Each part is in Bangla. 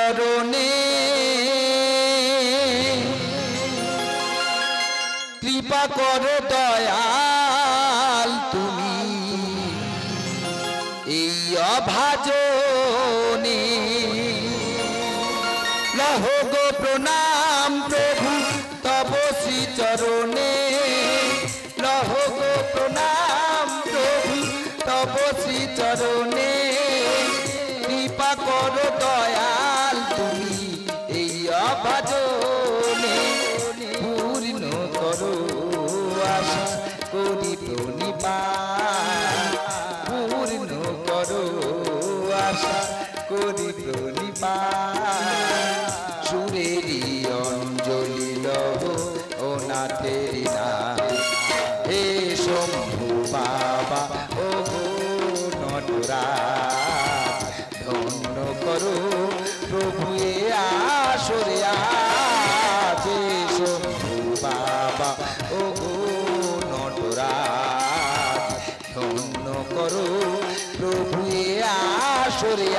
চরণে কৃপা করো দয়াল তুমি এই অভাজনে লহো গো প্রণাম প্রভু তব শ্রী চরণে লহো গো প্রণাম প্রভু তব শ্রী চরণে কৃপা করো দয়াল তুমি এই অভাজনে পূর্ণ করো আশা করি প্রণিপাত পূর্ণ করো আশা করি প্রণিপাত সুরেরি অঞ্জলি লহ ও নাথেরি নাম হে শম্ভু বাবা ও নটরাজ ধন্য করো প্রভু এ আসরে আছে শম্ভু বাবা ও নটরাজ ধন্য করো প্রভু এ আসরে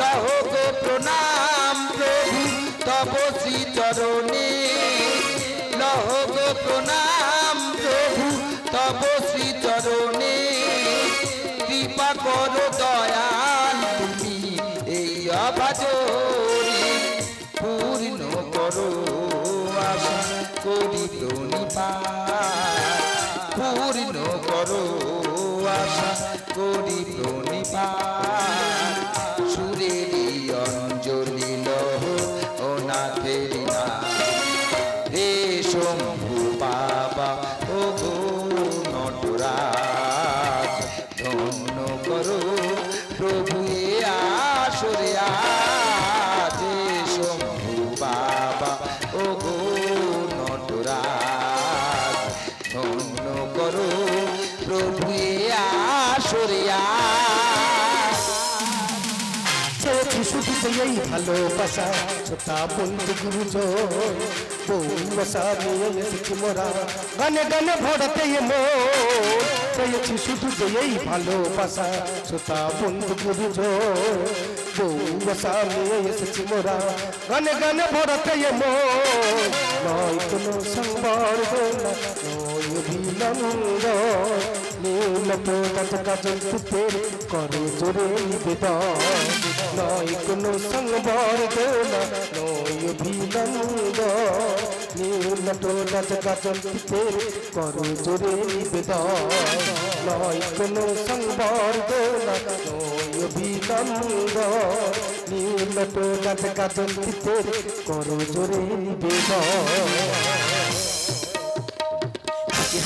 লহ গো প্রণাম প্রভু তব শ্রী চরণে লহ গো প্রণাম প্রভু তব শ্রী চরণে কৃপা করো দয়াল তুমি এই অভাজনে পূর্ণ করো আশা করি প্রণিপাত পূর্ণ করো আশা করি প্রণিপাত সুরেরি অঞ্জলি লহ ও নাথেরি নাম হে শম্ভু বাবা ও গো নটরাজ ধন্য করো প্রভু এ আসরে আছে শম্ভু বাবা ও গো নটরাজ ধন্য করো প্রভু এ আসরে শুধু এই ভালোবাসা ছোটা বন্ধু গুরুজন বৌবাসা নিয়ে এসেছি মোরা গানে গানে ভরাতে মন চেয়েছি শুধু এই ভালোবাসা ছোটা বন্ধু গুরুজন বৌবাসা নিয়ে এসেছি মোরা গানে গানে ভরাতে মন নয় কোনো সংবর্ধ নয় অভিনন্দ নীল প্রদাত কাজল পুতের করে জোরে নিবেদন নয় কোনো সংবর্ধ নয় অভিনন্দ নীল প্রদাত কাজল পুতের করে জোরে নিবেদন নয় কোনো সংবর্ধ নয় অভিনন্দ নীল প্রদাত কাজল পুতের করে জোরে নিবেদন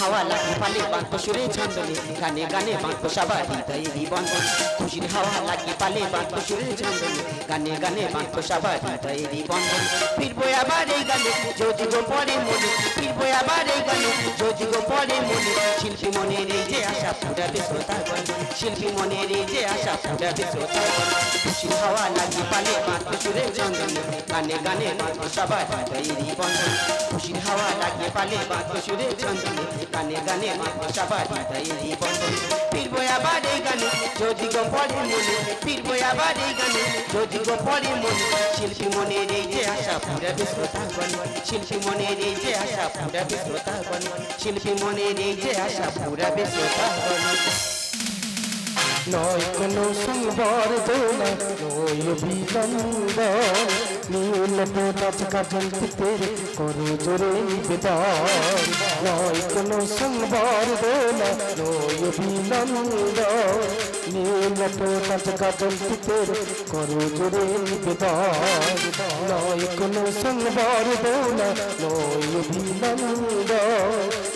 হাওয়া লাগে পালে বাঁধবো সুরে ছন্দনে গানে গানে বাঁধবো সবার হৃদয়েরই বন্ধন খুশির হাওয়া লাগে পালে বাঁধবো সুরে ছন্দনে গানে গানে বাঁধবো সবার হৃদয়েরই বন্ধন ফিরবো আবার এই গানে যদি গো পরে মনে ফিরবো আবার এই গানে যদি গো পরে মনে শিল্পী মনের এই যে আশা ফুটাবে শ্রোতাগণ শিল্পী মনের এই যে আশা ফুটাবে শ্রোতাগণ খুশির হাওয়া লাগে পালে বাঁধবো সুরে ছন্দনে গানে গানে বাঁধবো সবার হৃদয়েরই বন্ধন খুশির হাওয়া লাগে পালে বাঁধবো সুরে ছন্দনে গানে গানে বাঁধবো সবার হৃদয়েরই বন্ধন ফিরবো আবার এই গানে যদি গো পরে মনে ফিরবো আবার এই গানে যদি গো পরে মনে শিল্পী মনের এই যে আশা ফুরাবে শ্রোতাগণ শিল্পী মনের এই যে আশা ফুরাবে শ্রোতাগণ শিল্পী মনের এই যে আশা ফুরাবে শ্রোতাগণ নয় কোনো সংবর্ধ নয় অভিনন্দ নীল প্রদাত কাজল পুতের করো জোরে নিবেদন নয় কোনো সংবর্ধ নয় অভিনন্দ নীল প্রদাত কাজল পুতের করো জোরে নিবেদন নয় কোনো সংবর্ধ নয় অভিনন্দ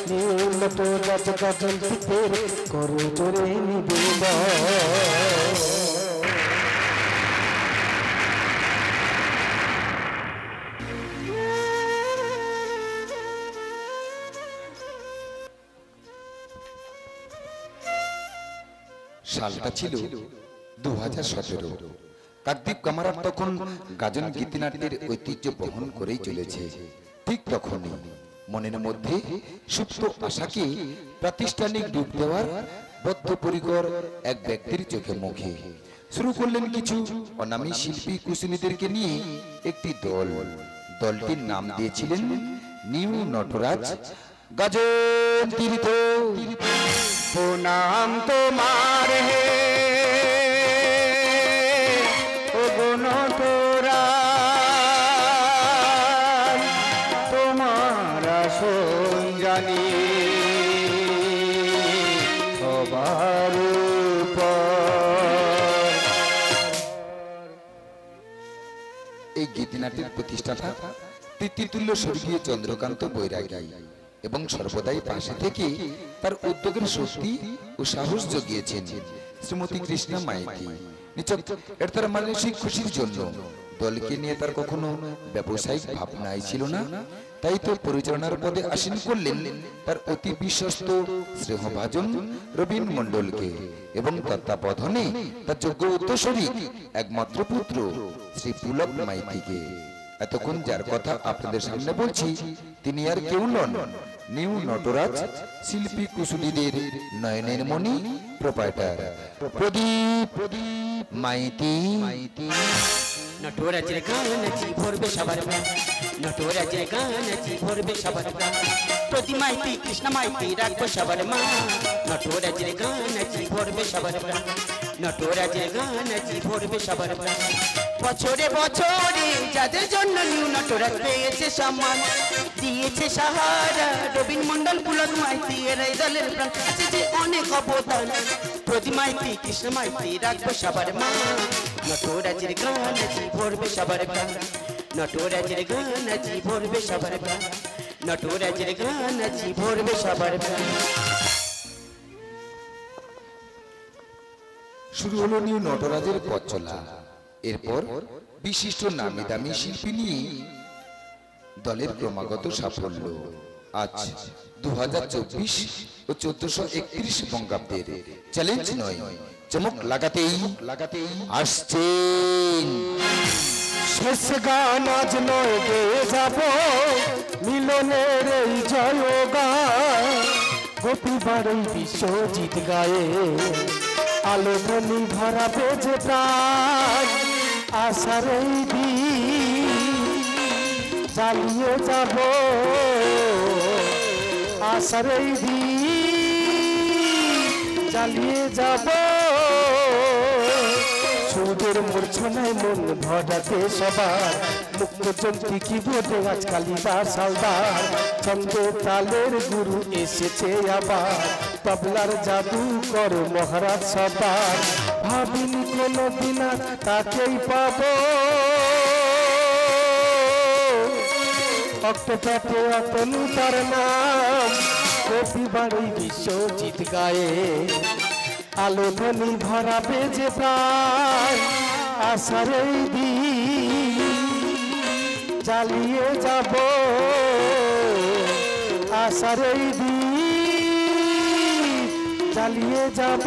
নীল প্রদাত কাজল পুতের করো জোরে নিবেদন সালটা ছিল 2017। কাকদ্বীপ কামারার তখন গাজন গীতিনাট্যের ঐতিহ্য বহন করেই চলেছে। ঠিক তখনই মনের মধ্যে সুপ্ত আশাকে প্রাতিষ্ঠানিক রূপ দেওয়ার বদ্ধপরিকর এক ব্যক্তির চোখে মুখে শুরু করলেন কিছু অনামী শিল্পী কুশলীদেরকে নিয়ে একটি দল। দলটির নাম দিয়েছিলেন নিউ নটরাজ গাজন তীর্থ। প্রণাম তোমার হে ও নটরাজ, তোমার আসন জানি সবার উপর। এই গীতিনাট্যের প্রতিষ্ঠাতা পিতৃতুল্য স্বর্গীয় চন্দ্রকান্ত বৈরাগী এবং সর্বদাই পাশে থেকে তার উদ্যোগের শক্তি ও সাহস জুগিয়েছেন শ্রীমতী কৃষ্ণা মাইতি। নিছক এর তার মানসিক খুশির জন্য দলকে নিয়ে তার কখনো ব্যবসায়িক ভাবনাই ছিল না। তাই তো পরিচালনার পদে আসীন করলেন তার অতি বিশ্বস্ত স্নেহভাজন রবীন মণ্ডলকে এবং তত্ত্বাবধানে তার যোগ্য উত্তরসূরি একমাত্র পুত্র শ্রী পুলক মাইতিকে। এতক্ষণ যার কথা আপনাদের সামনে বলছি তিনি আর কেউ নন, নিউ নটরাজ শিল্পী কুশলীদের নয়নের মণি প্রোপাইটার প্রদীপ মাইতি। নটরাজের গান নাচি ভরবে সবার প্রাণ, নটরাজের গান নাচি ভরবে সবার প্রাণ, প্রতি মাইতি কৃষ্ণ মাইতি রাখবো সবার মা। নটরাজের গান নাচি ভরবে সবার প্রাণ, নটরাজের গান নাচি ভরবে সবার প্রাণ। বছরে বছরে যাদের জন্য নিউ নটরাজ পেয়েছে সম্মান, দিয়েছে সাহারা রবীন মণ্ডল পুলক মাইতি এরাই দলের প্রাণ। আছে যে অনেক অবদান, প্রতি মাইতি কৃষ্ণ মাইতি রাখবো সবার মা। নটরাজের গান নাচি ভরবে সবার প্রাণ, নটরাজের গান নাচি ভরবে সবার প্রাণ, নটরাজের গান নাচি ভরবে সবার প্রাণ। শুরু হলো নিউ নটরাজের পথ চলা। এরপর বিশিষ্ট নামি দামি শিল্পী নিয়ে দলের ক্রমাগত সাফল্য। আজ 2024 ও 1431 বঙ্গাব্দের চ্যালেঞ্জ নয়, চমক লাগাতেই আসছেন। শেষ গান আজ নয় গেয়ে যাব মিলনের এই জয়গান, গোপীবাড়ি বিশ্বজিৎ গায়ে আলোধনী ভরা বেজে প্রাণ। আশার এই দিন চালিয়ে যাব, আশার এই দিন চালিয়ে যাব। সুদের মূর্ছনায় মন ভরাতে সবার, মুক্ত চন্দ্রী কি বোধে আজ কালিদাস হালদার। ছন্দ তালের গুরু এসেছে আবার, তবলার জাদু কর মহারাজ সবার। ভাবিনি কোনো দিন আর তাকেই পাবো, অক্টোপ্যাটে অতনু তার নাম। গোপীবাড়ি বিশ্বজিৎ গায়ে আলোধনী ভরা বেজে প্রায়। আশার এই দিন চালিয়ে যাব, আশার এই দিন চালিয়ে যাব।